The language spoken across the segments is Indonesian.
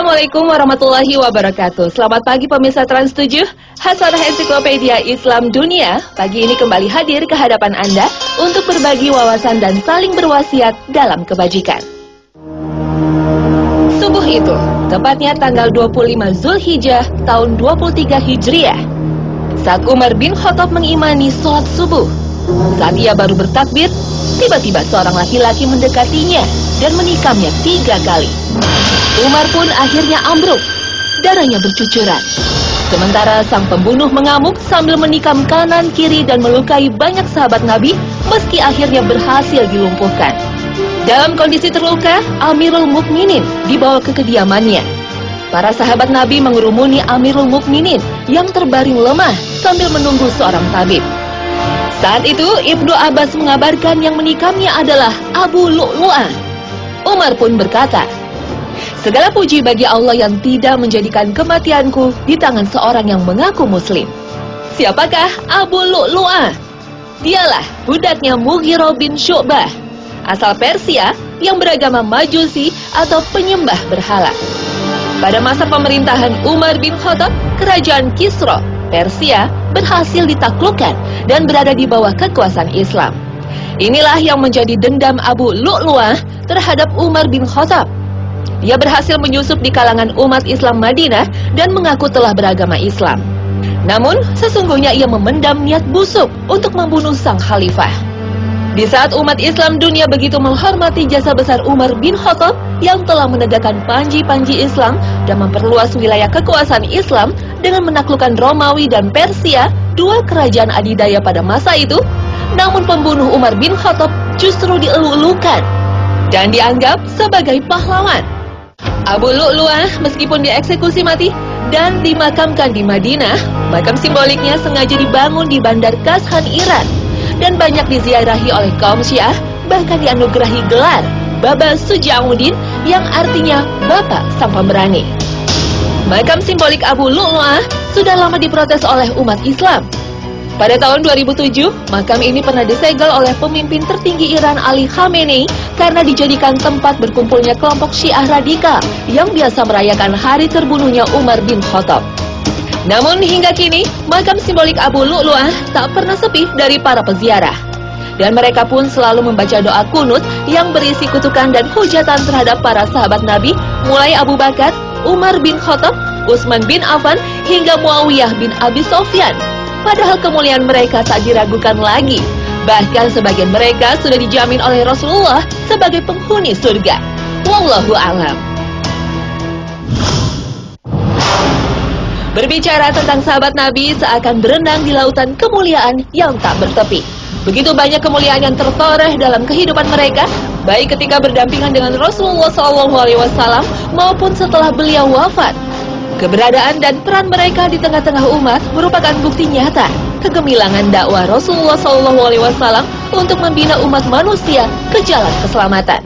Assalamualaikum warahmatullahi wabarakatuh. Selamat pagi pemirsa Trans 7. Hasanah Ensiklopedia Islam Dunia pagi ini kembali hadir ke hadapan Anda untuk berbagi wawasan dan saling berwasiat dalam kebajikan. Subuh itu, tepatnya tanggal 25 Zulhijjah tahun 23 Hijriah, saat Umar bin Khattab mengimani sholat subuh. Saat ia baru bertakbir, tiba-tiba seorang laki-laki mendekatinya dan menikamnya 3 kali. Umar pun akhirnya ambruk, darahnya bercucuran. Sementara sang pembunuh mengamuk sambil menikam kanan kiri dan melukai banyak sahabat Nabi, meski akhirnya berhasil dilumpuhkan. Dalam kondisi terluka, Amirul Mukminin dibawa ke kediamannya. Para sahabat Nabi mengerumuni Amirul Mukminin yang terbaring lemah sambil menunggu seorang tabib. Saat itu, Ibnu Abbas mengabarkan yang menikamnya adalah Abu Lu'lu'ah. Umar pun berkata, "Segala puji bagi Allah yang tidak menjadikan kematianku di tangan seorang yang mengaku muslim." Siapakah Abu Lu'lu'ah? Dialah budaknya Mughirah bin Syu'bah, asal Persia yang beragama Majusi atau penyembah berhala. Pada masa pemerintahan Umar bin Khattab, kerajaan Kisra, Persia, berhasil ditaklukkan dan berada di bawah kekuasaan Islam. Inilah yang menjadi dendam Abu Lu'lu'ah terhadap Umar bin Khattab. Dia berhasil menyusup di kalangan umat Islam Madinah dan mengaku telah beragama Islam. Namun, sesungguhnya ia memendam niat busuk untuk membunuh sang khalifah. Di saat umat Islam dunia begitu menghormati jasa besar Umar bin Khattab yang telah menegakkan panji-panji Islam dan memperluas wilayah kekuasaan Islam dengan menaklukkan Romawi dan Persia, 2 kerajaan adidaya pada masa itu, namun pembunuh Umar bin Khattab justru dielu-elukan dan dianggap sebagai pahlawan. Abu Lu'lu'ah meskipun dieksekusi mati dan dimakamkan di Madinah, makam simboliknya sengaja dibangun di Bandar Kashan, Iran, dan banyak diziarahi oleh kaum Syiah, bahkan dianugerahi gelar Baba Suja'uddin yang artinya Bapak Sang Pemberani. Makam simbolik Abu Lu'lu'ah sudah lama diprotes oleh umat Islam. Pada tahun 2007, makam ini pernah disegel oleh pemimpin tertinggi Iran Ali Khamenei karena dijadikan tempat berkumpulnya kelompok Syiah radikal yang biasa merayakan hari terbunuhnya Umar bin Khattab. Namun hingga kini, makam simbolik Abu Lu'lu'ah tak pernah sepi dari para peziarah. Dan mereka pun selalu membaca doa kunut yang berisi kutukan dan hujatan terhadap para sahabat Nabi, mulai Abu Bakar, Umar bin Khattab, Utsman bin Affan, hingga Muawiyah bin Abi Sufyan. Padahal kemuliaan mereka tak diragukan lagi. Bahkan sebagian mereka sudah dijamin oleh Rasulullah sebagai penghuni surga. Wallahu a'lam. Berbicara tentang sahabat Nabi seakan berenang di lautan kemuliaan yang tak bertepi. Begitu banyak kemuliaan yang tertoreh dalam kehidupan mereka, baik ketika berdampingan dengan Rasulullah SAW maupun setelah beliau wafat. Keberadaan dan peran mereka di tengah-tengah umat merupakan bukti nyata kegemilangan dakwah Rasulullah SAW untuk membina umat manusia ke jalan keselamatan.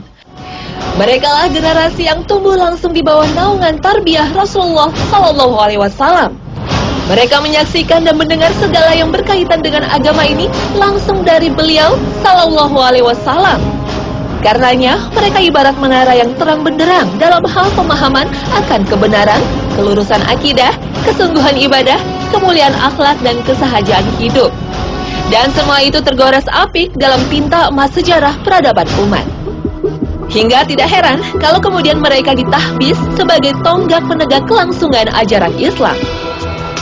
Merekalah generasi yang tumbuh langsung di bawah naungan tarbiyah Rasulullah SAW. Mereka menyaksikan dan mendengar segala yang berkaitan dengan agama ini langsung dari beliau SAW. Karenanya, mereka ibarat menara yang terang benderang dalam hal pemahaman akan kebenaran, kelurusan akidah, kesungguhan ibadah, kemuliaan akhlak, dan kesahajaan hidup. Dan semua itu tergores apik dalam tinta emas sejarah peradaban umat. Hingga tidak heran kalau kemudian mereka ditahbis sebagai tonggak penegak kelangsungan ajaran Islam.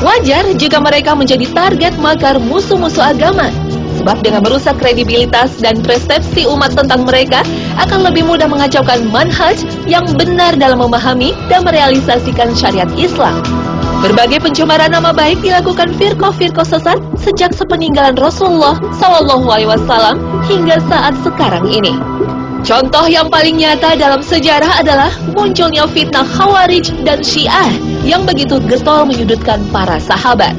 Wajar jika mereka menjadi target makar musuh-musuh agama, sebab dengan merusak kredibilitas dan persepsi umat tentang mereka akan lebih mudah mengacaukan manhaj yang benar dalam memahami dan merealisasikan syariat Islam. Berbagai pencemaran nama baik dilakukan firqah-firqah sesat sejak sepeninggalan Rasulullah SAW hingga saat sekarang ini. Contoh yang paling nyata dalam sejarah adalah munculnya fitnah Khawarij dan Syiah yang begitu getol menyudutkan para sahabat.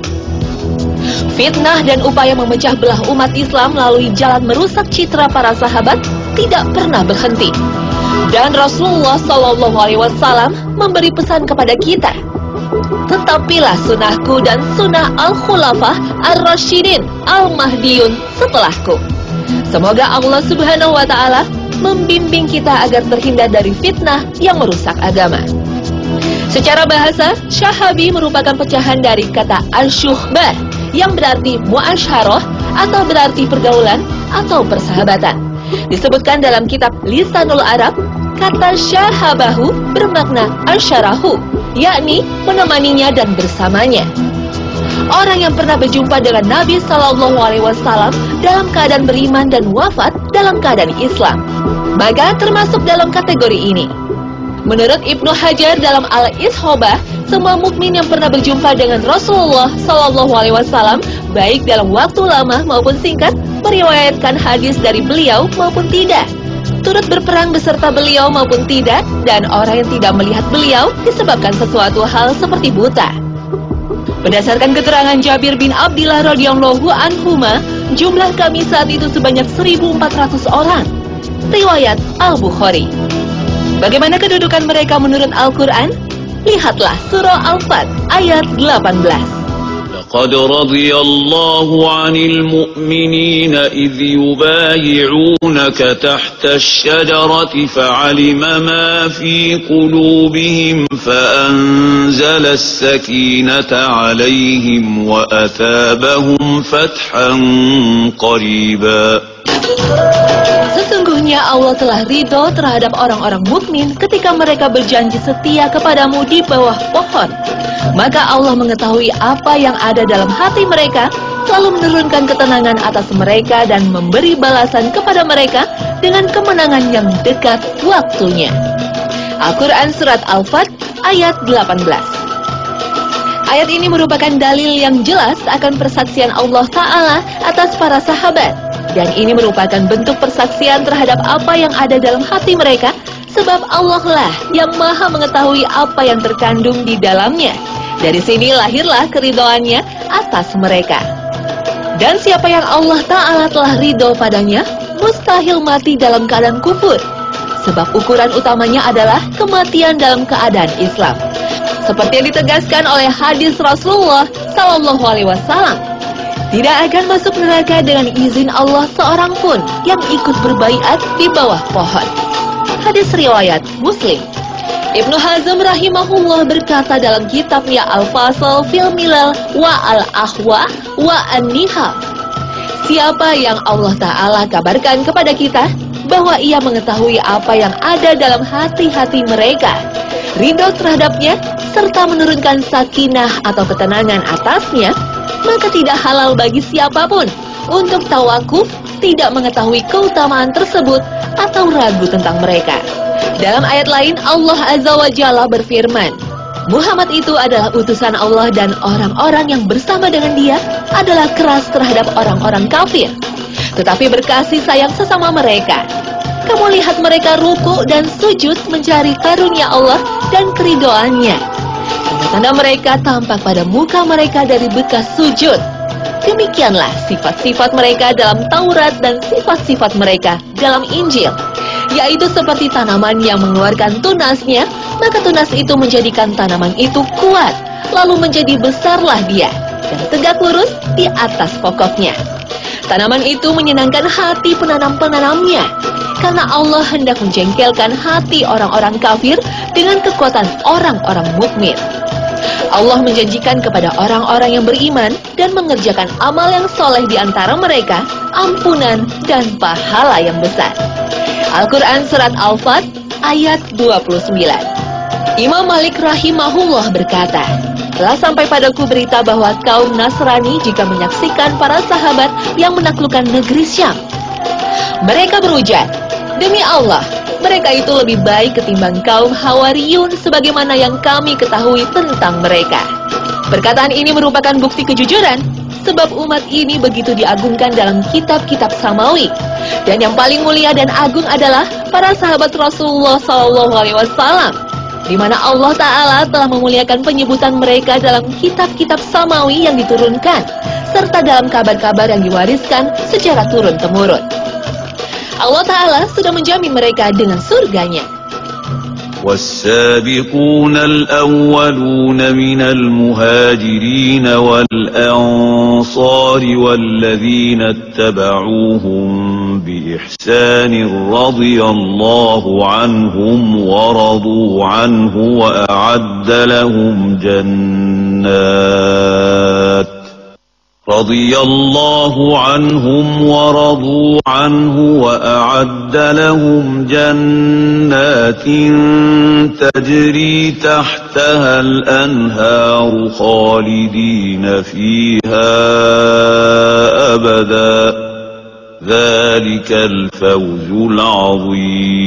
Fitnah dan upaya memecah belah umat Islam melalui jalan merusak citra para sahabat tidak pernah berhenti. Dan Rasulullah SAW memberi pesan kepada kita, "Tetapilah sunnahku dan sunnah al-khulafah ar-rasyidin al-mahdiyun setelahku." Semoga Allah Subhanahu wa Ta'ala membimbing kita agar terhindar dari fitnah yang merusak agama. Secara bahasa, syahabi merupakan pecahan dari kata al-syuhbah yang berarti mu'asyarah atau berarti pergaulan atau persahabatan. Disebutkan dalam kitab Lisanul Arab, kata syahabahu bermakna al-syarahu, yakni menemaninya dan bersamanya. Orang yang pernah berjumpa dengan Nabi SAW dalam keadaan beriman dan wafat dalam keadaan Islam, maka termasuk dalam kategori ini. Menurut Ibnu Hajar dalam Al-Ishobah, semua mukmin yang pernah berjumpa dengan Rasulullah SAW, baik dalam waktu lama maupun singkat, meriwayatkan hadis dari beliau maupun tidak, turut berperang beserta beliau maupun tidak, dan orang yang tidak melihat beliau disebabkan sesuatu hal seperti buta. Berdasarkan keterangan Jabir bin Abdillah radhiyallahu anhuma, jumlah kami saat itu sebanyak 1.400 orang. Riwayat Al-Bukhari. Bagaimana kedudukan mereka menurut Al-Quran? Lihatlah surah Al-Fat ayat 18. Laqad radiyallahu 'anil mu'minina idh yubayi'unaka tahta asy-syajarati fa'alima ma fi qulubihim fa'anzala as-sakinata 'alaihim wa athabahum fathan qariba. Sesungguhnya Allah telah ridho terhadap orang-orang mukmin ketika mereka berjanji setia kepadamu di bawah pohon. Maka Allah mengetahui apa yang ada dalam hati mereka, lalu menurunkan ketenangan atas mereka dan memberi balasan kepada mereka dengan kemenangan yang dekat waktunya. Al-Quran Surat Al-Fat ayat 18. Ayat ini merupakan dalil yang jelas akan persaksian Allah Ta'ala atas para sahabat. Dan ini merupakan bentuk persaksian terhadap apa yang ada dalam hati mereka, sebab Allah lah yang maha mengetahui apa yang terkandung di dalamnya. Dari sini lahirlah keridhoannya atas mereka. Dan siapa yang Allah Ta'ala telah ridho padanya, mustahil mati dalam keadaan kufur. Sebab ukuran utamanya adalah kematian dalam keadaan Islam. Seperti yang ditegaskan oleh hadis Rasulullah SAW, tidak akan masuk neraka dengan izin Allah seorang pun yang ikut berbaiat di bawah pohon. Hadis riwayat Muslim. Ibnu Hazm rahimahullah berkata dalam kitabnya Al-Fasl fil Milal wa Al-Ahwa wa An-Nihal, siapa yang Allah Ta'ala kabarkan kepada kita bahwa ia mengetahui apa yang ada dalam hati-hati mereka, ridho terhadapnya, serta menurunkan sakinah atau ketenangan atasnya, maka tidak halal bagi siapapun untuk tawakuf, tidak mengetahui keutamaan tersebut atau ragu tentang mereka. Dalam ayat lain, Allah Azza wa Jalla berfirman, Muhammad itu adalah utusan Allah dan orang-orang yang bersama dengan dia adalah keras terhadap orang-orang kafir, tetapi berkasih sayang sesama mereka. Kamu lihat mereka ruku dan sujud mencari karunia Allah dan keridhoannya. Tanda mereka tampak pada muka mereka dari bekas sujud. Demikianlah sifat-sifat mereka dalam Taurat dan sifat-sifat mereka dalam Injil, yaitu seperti tanaman yang mengeluarkan tunasnya, maka tunas itu menjadikan tanaman itu kuat, lalu menjadi besarlah dia dan tegak lurus di atas pokoknya. Tanaman itu menyenangkan hati penanam-penanamnya, karena Allah hendak menjengkelkan hati orang-orang kafir dengan kekuatan orang-orang mukmin. Allah menjanjikan kepada orang-orang yang beriman dan mengerjakan amal yang soleh di antara mereka, ampunan dan pahala yang besar. Al-Quran Surat Al-Fat ayat 29. Imam Malik rahimahullah berkata, telah sampai padaku berita bahwa kaum Nasrani jika menyaksikan para sahabat yang menaklukkan negeri Syam, mereka berujar, demi Allah, mereka itu lebih baik ketimbang kaum Hawariyun sebagaimana yang kami ketahui tentang mereka. Perkataan ini merupakan bukti kejujuran, sebab umat ini begitu diagungkan dalam kitab-kitab samawi. Dan yang paling mulia dan agung adalah para sahabat Rasulullah SAW, di mana Allah Ta'ala telah memuliakan penyebutan mereka dalam kitab-kitab samawi yang diturunkan, serta dalam kabar-kabar yang diwariskan secara turun-temurun. Allah Ta'ala sudah menjamin mereka dengan surganya. والسابقون الأولون من المهاجرين والأنصار والذين اتبعوهم بإحسان بإحسان رضي الله عنهم ورضوا عنه وأعد لهم جنات تجري تحتها الأنهار خالدين فيها أبدا ذلك الفوز العظيم.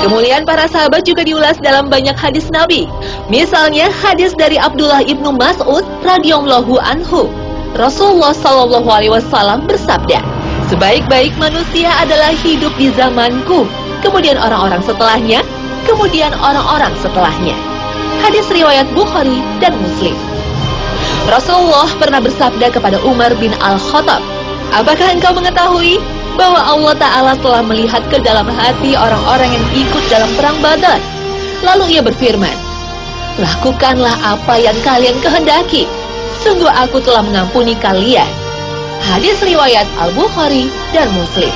Kemuliaan para sahabat juga diulas dalam banyak hadis Nabi. Misalnya hadis dari Abdullah ibnu Mas'ud radhiyallahu anhu. Rasulullah Shallallahu Alaihi Wasallam bersabda, sebaik-baik manusia adalah hidup di zamanku, kemudian orang-orang setelahnya, kemudian orang-orang setelahnya. Hadis riwayat Bukhari dan Muslim. Rasulullah pernah bersabda kepada Umar bin Al-Khattab, apakah engkau mengetahui bahwa Allah Ta'ala telah melihat ke dalam hati orang-orang yang ikut dalam perang Badar? Lalu ia berfirman, lakukanlah apa yang kalian kehendaki, sungguh aku telah mengampuni kalian. Hadis riwayat Al-Bukhari dan Muslim.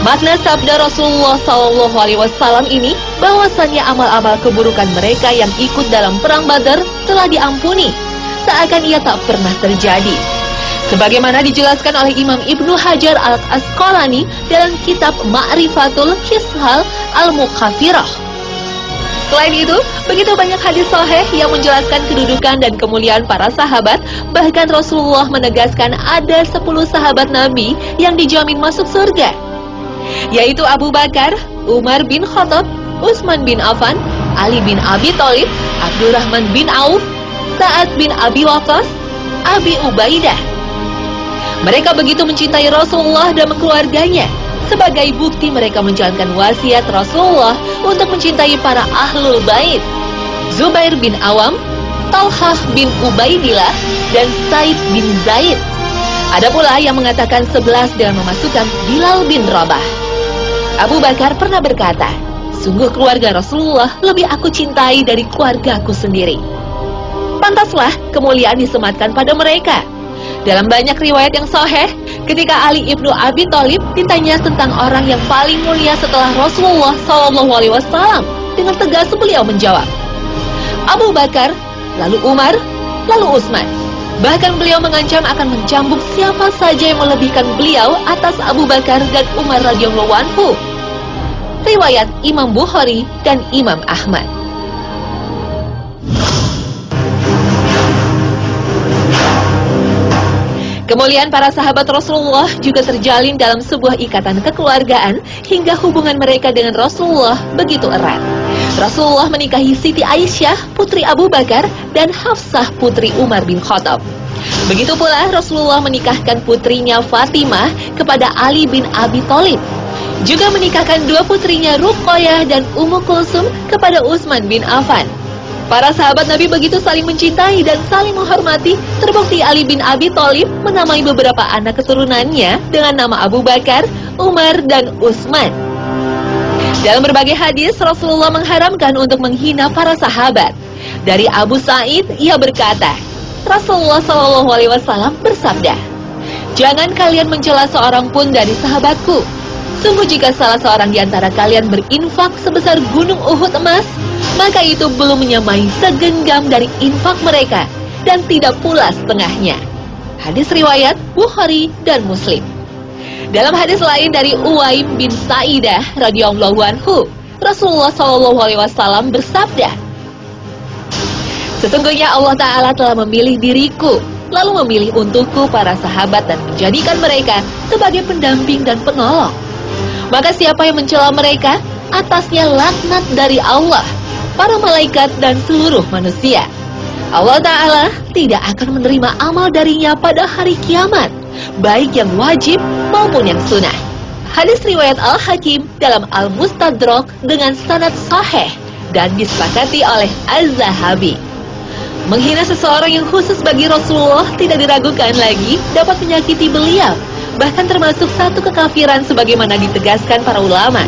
Makna sabda Rasulullah SAW ini bahwasannya amal-amal keburukan mereka yang ikut dalam perang Badar telah diampuni, seakan ia tak pernah terjadi. Sebagaimana dijelaskan oleh Imam Ibnu Hajar Al-Asqalani dalam kitab Ma'rifatul Khisal Al-Mukhafirah. Selain itu, begitu banyak hadis sahih yang menjelaskan kedudukan dan kemuliaan para sahabat. Bahkan Rasulullah menegaskan ada 10 sahabat Nabi yang dijamin masuk surga, yaitu Abu Bakar, Umar bin Khattab, Utsman bin Affan, Ali bin Abi Thalib, Abdurrahman bin Auf, Sa'ad bin Abi Waqqas, Abi Ubaidah. Mereka begitu mencintai Rasulullah dan keluarganya. Sebagai bukti mereka menjalankan wasiat Rasulullah untuk mencintai para ahlul bait, Zubair bin Awam, Talhah bin Ubaidillah, dan Said bin Zaid. Ada pula yang mengatakan 11 dengan memasukkan Bilal bin Rabah. Abu Bakar pernah berkata, sungguh keluarga Rasulullah lebih aku cintai dari keluargaku sendiri. Pantaslah kemuliaan disematkan pada mereka. Dalam banyak riwayat yang sahih, ketika Ali ibnu Abi Thalib ditanya tentang orang yang paling mulia setelah Rasulullah SAW, dengan tegas beliau menjawab, Abu Bakar, lalu Umar, lalu Utsman. Bahkan beliau mengancam akan mencambuk siapa saja yang melebihkan beliau atas Abu Bakar dan Umar radhiyallahu anhu. Riwayat Imam Bukhari dan Imam Ahmad. Kemuliaan para sahabat Rasulullah juga terjalin dalam sebuah ikatan kekeluargaan hingga hubungan mereka dengan Rasulullah begitu erat. Rasulullah menikahi Siti Aisyah, putri Abu Bakar, dan Hafsah, putri Umar bin Khattab. Begitu pula Rasulullah menikahkan putrinya Fatimah kepada Ali bin Abi Thalib. Juga menikahkan dua putrinya Ruqayyah dan Ummu Kulsum kepada Utsman bin Affan. Para sahabat Nabi begitu saling mencintai dan saling menghormati. Terbukti Ali bin Abi Thalib menamai beberapa anak keturunannya dengan nama Abu Bakar, Umar, dan Utsman. Dalam berbagai hadis, Rasulullah mengharamkan untuk menghina para sahabat. Dari Abu Sa'id, ia berkata, Rasulullah SAW bersabda, jangan kalian mencela seorang pun dari sahabatku. Sungguh jika salah seorang di antara kalian berinfak sebesar gunung Uhud emas, maka itu belum menyamai segenggam dari infak mereka, dan tidak pula setengahnya. Hadis riwayat Bukhari dan Muslim. Dalam hadis lain dari Uwaim bin Sa'idah radhiyallahu anhu, Rasulullah SAW bersabda, sesungguhnya Allah Ta'ala telah memilih diriku, lalu memilih untukku para sahabat dan menjadikan mereka sebagai pendamping dan penolong. Maka siapa yang mencela mereka, atasnya laknat dari Allah, para malaikat, dan seluruh manusia. Allah Ta'ala tidak akan menerima amal darinya pada hari kiamat, baik yang wajib maupun yang sunnah. Hadis riwayat Al-Hakim dalam Al-Mustadrak dengan sanad sahih dan disepakati oleh Az-Zahabi. Menghina seseorang yang khusus bagi Rasulullah tidak diragukan lagi dapat menyakiti beliau, bahkan termasuk satu kekafiran sebagaimana ditegaskan para ulama.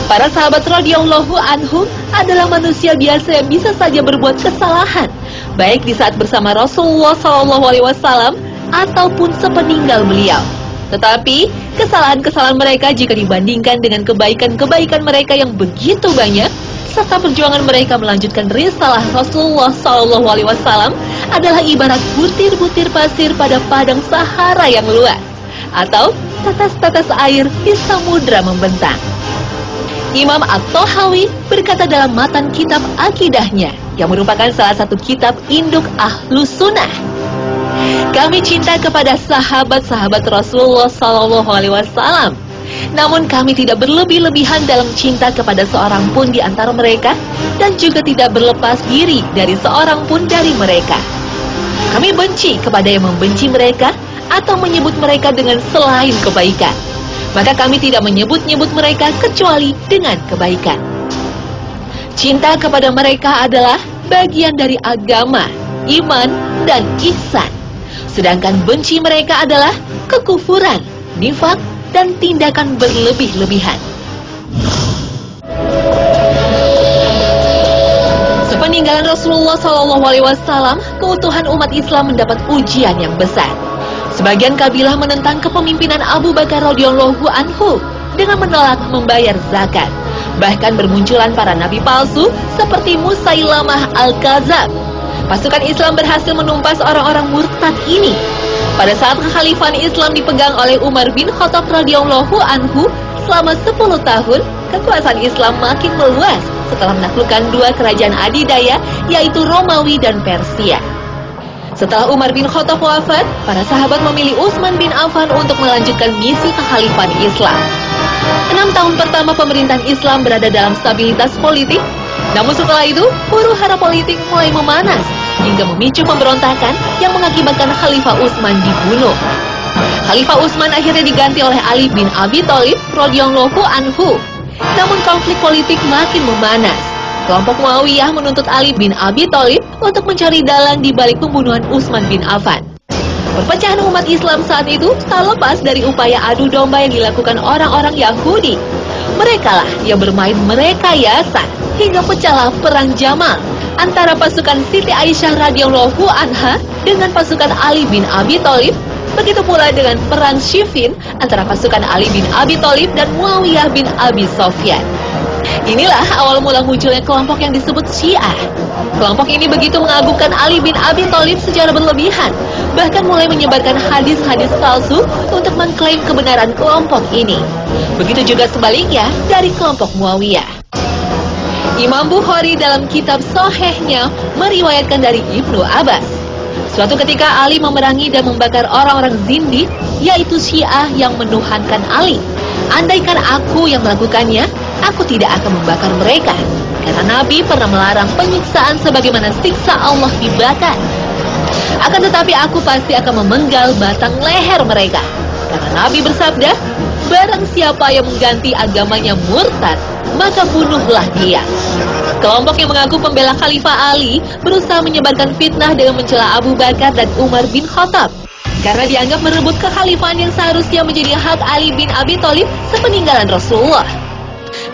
Para sahabat radhiyallahu anhum adalah manusia biasa yang bisa saja berbuat kesalahan. baik di saat bersama Rasulullah SAW ataupun sepeninggal beliau. Tetapi, kesalahan-kesalahan mereka jika dibandingkan dengan kebaikan-kebaikan mereka yang begitu banyak, serta perjuangan mereka melanjutkan risalah Rasulullah SAW adalah ibarat butir-butir pasir pada padang Sahara yang luas, atau tetes-tetes air di samudra membentang. Imam At-Tahawi berkata dalam matan kitab Akidahnya, yang merupakan salah satu kitab induk Ahlus Sunnah, kami cinta kepada sahabat-sahabat Rasulullah SAW. Namun kami tidak berlebih-lebihan dalam cinta kepada seorang pun di antara mereka, dan juga tidak berlepas diri dari seorang pun dari mereka. Kami benci kepada yang membenci mereka atau menyebut mereka dengan selain kebaikan. Maka kami tidak menyebut-nyebut mereka kecuali dengan kebaikan. Cinta kepada mereka adalah bagian dari agama, iman, dan ihsan. Sedangkan benci mereka adalah kekufuran, nifak, dan tindakan berlebih-lebihan. Sepeninggalan Rasulullah SAW, keutuhan umat Islam mendapat ujian yang besar. Sebagian kabilah menentang kepemimpinan Abu Bakar radhiyallahu anhu dengan menolak membayar zakat. Bahkan bermunculan para nabi palsu seperti Musailamah Al-Kadzab. Pasukan Islam berhasil menumpas orang-orang murtad ini. Pada saat kekhalifahan Islam dipegang oleh Umar bin Khattab radhiyallahu anhu selama 10 tahun, kekuasaan Islam makin meluas setelah menaklukkan dua kerajaan adidaya, yaitu Romawi dan Persia. Setelah Umar bin Khattab wafat, para sahabat memilih Utsman bin Affan untuk melanjutkan misi kekhalifahan Islam. 6 tahun pertama pemerintahan Islam berada dalam stabilitas politik, namun setelah itu, huru-hara politik mulai memanas hingga memicu pemberontakan yang mengakibatkan Khalifah Utsman dibunuh. Khalifah Utsman akhirnya diganti oleh Ali bin Abi Thalib radhiyallahu anhu. Namun konflik politik makin memanas. Kelompok Muawiyah menuntut Ali bin Abi Thalib untuk mencari dalang di balik pembunuhan Utsman bin Affan. Perpecahan umat Islam saat itu tak lepas dari upaya adu domba yang dilakukan orang-orang Yahudi. Merekalah yang bermain merekayasa hingga pecahlah perang Jamal antara pasukan Siti Aisyah radhiyallahu anha dengan pasukan Ali bin Abi Thalib. Begitu pula dengan perang Siffin antara pasukan Ali bin Abi Thalib dan Muawiyah bin Abi Sufyan. Inilah awal mula munculnya kelompok yang disebut Syiah. Kelompok ini begitu mengagungkan Ali bin Abi Thalib secara berlebihan, bahkan mulai menyebarkan hadis-hadis palsu untuk mengklaim kebenaran kelompok ini. Begitu juga sebaliknya dari kelompok Muawiyah. Imam Bukhari dalam kitab Sahihnya meriwayatkan dari Ibnu Abbas, suatu ketika Ali memerangi dan membakar orang-orang zindik, yaitu Syiah yang menuhankan Ali. Andaikan aku yang melakukannya, aku tidak akan membakar mereka, karena Nabi pernah melarang penyiksaan sebagaimana siksa Allah dibakar. Akan tetapi aku pasti akan memenggal batang leher mereka, karena Nabi bersabda, barang siapa yang mengganti agamanya murtad, maka bunuhlah dia. Kelompok yang mengaku pembela Khalifah Ali berusaha menyebarkan fitnah dengan mencela Abu Bakar dan Umar bin Khattab, karena dianggap merebut kekhalifahan yang seharusnya menjadi hak Ali bin Abi Thalib sepeninggalan Rasulullah.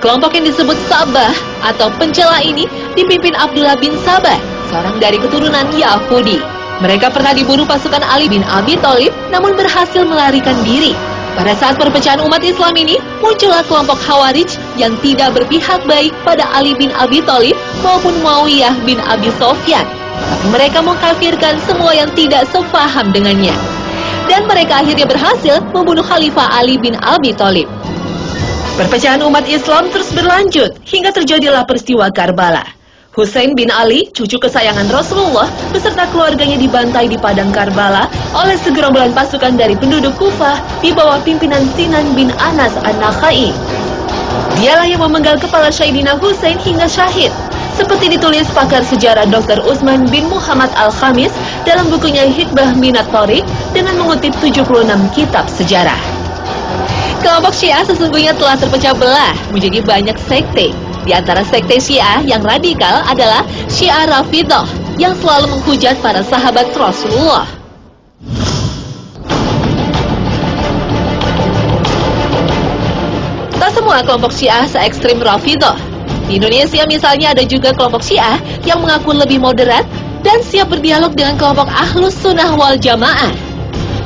Kelompok yang disebut Sabah atau pencela ini dipimpin Abdullah bin Sabah, seorang dari keturunan Yahudi. Mereka pernah diburu pasukan Ali bin Abi Thalib, namun berhasil melarikan diri. Pada saat perpecahan umat Islam ini, muncullah kelompok Khawarij yang tidak berpihak baik pada Ali bin Abi Thalib maupun Muawiyah bin Abi Sufyan. Tapi mereka mengkafirkan semua yang tidak sefaham dengannya. Dan mereka akhirnya berhasil membunuh Khalifah Ali bin Abi Thalib. Perpecahan umat Islam terus berlanjut hingga terjadilah peristiwa Karbala. Husain bin Ali, cucu kesayangan Rasulullah, beserta keluarganya dibantai di padang Karbala oleh segerombolan pasukan dari penduduk Kufah di bawah pimpinan Sinan bin Anas An-Nakhai. Dialah yang memenggal kepala Sayyidina Husain hingga syahid, seperti ditulis pakar sejarah Dr. Utsman bin Muhammad Al-Khamis dalam bukunya Hikbah Minat Thoriq dengan mengutip 76 kitab sejarah. Kelompok Syiah sesungguhnya telah terpecah belah menjadi banyak sekte. Di antara sekte Syiah yang radikal adalah Syiah Rafidhah yang selalu menghujat para sahabat Rasulullah. Tak semua kelompok Syiah se-ekstrim Rafidhah. Di Indonesia misalnya ada juga kelompok Syiah yang mengaku lebih moderat, dan siap berdialog dengan kelompok Ahlus Sunnah wal Jamaah.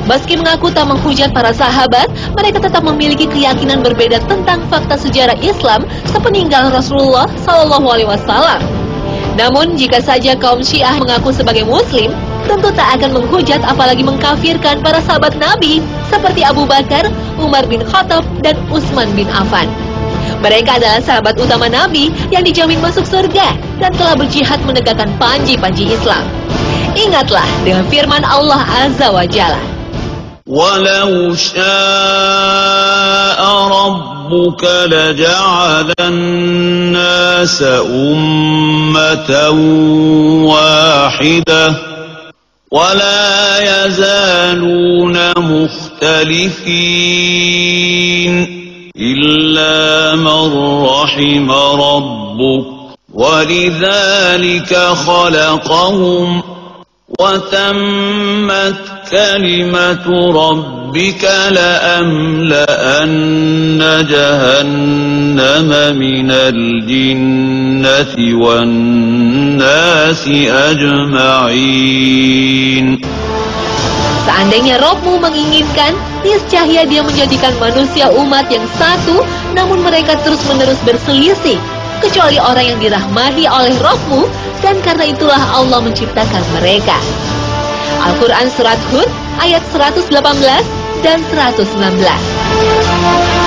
Meski mengaku tak menghujat para sahabat, mereka tetap memiliki keyakinan berbeda tentang fakta sejarah Islam sepeninggal Rasulullah SAW. Namun, jika saja kaum Syiah mengaku sebagai Muslim, tentu tak akan menghujat apalagi mengkafirkan para sahabat Nabi seperti Abu Bakar, Umar bin Khattab, dan Utsman bin Affan. Mereka adalah sahabat utama Nabi yang dijamin masuk surga dan telah berjihad menegakkan panji-panji Islam. Ingatlah dengan firman Allah Azza wa Jalla. وَلَوْ شَاءَ رَبُّكَ لَجَعَلَ النَّاسَ أُمَّةً وَاحِدَةً وَلَا يَزَالُونَ مُخْتَلِفِينَ إلا من رحم ربك ولذلك خلقهم وتمت كلمة ربك لأملأن جهنم من الجنة والناس أجمعين. Seandainya Rabb-mu menginginkan, niscaya Dia menjadikan manusia umat yang satu, namun mereka terus-menerus berselisih, kecuali orang yang dirahmati oleh Rabb-mu, dan karena itulah Allah menciptakan mereka. Al-Quran Surat Hud ayat 118 dan 119.